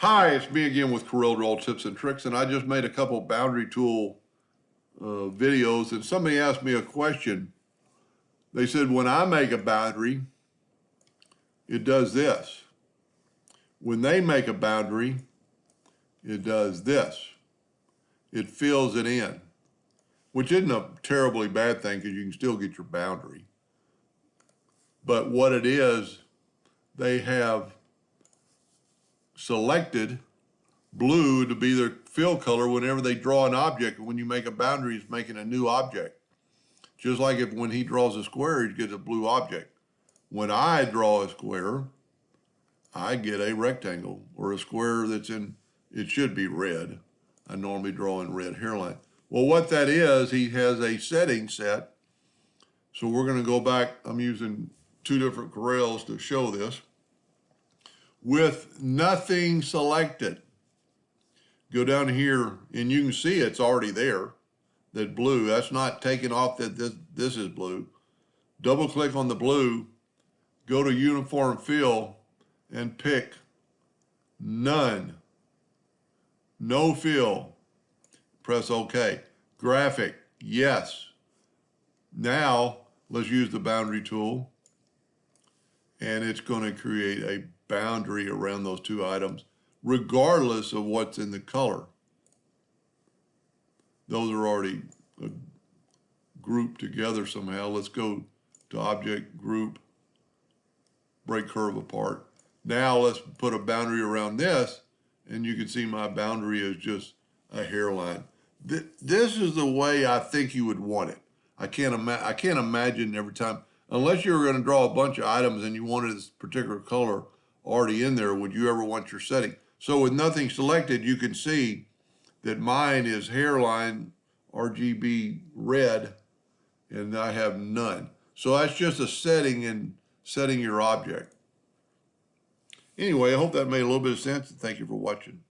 Hi, it's me again with Corel Draw Tips and Tricks, and I just made a couple boundary tool videos, and somebody asked me a question. They said, when I make a boundary, it does this. When they make a boundary, it does this. It fills it in, which isn't a terribly bad thing because you can still get your boundary. But what it is, they have selected blue to be their fill color whenever they draw an object. When you make a boundary, it's making a new object. Just like if when he draws a square, he gets a blue object. When I draw a square, I get a rectangle or a square that's in, it should be red. I normally draw in red hairline. Well, what that is, he has a setting set. So we're going to go back. I'm using two different Corels to show this. With nothing selected, go down here and you can see it's already there. That blue, that's not taken off that this is blue. Double click on the blue, go to uniform fill and pick none. No fill. Press OK. Graphic, yes. Now let's use the boundary tool, and it's going to create a boundary around those two items regardless of what's in the color. Those are already grouped together somehow. Let's go to object, group, break curve apart. Now let's put a boundary around this, and you can see my boundary is just a hairline. This is the way I think you would want it. I can't imagine every time, unless you were going to draw a bunch of items and you wanted this particular color already in there, would you ever want your setting? So with nothing selected, you can see that mine is hairline RGB red, and I have none. So that's just a setting in setting your object. Anyway, I hope that made a little bit of sense, and thank you for watching.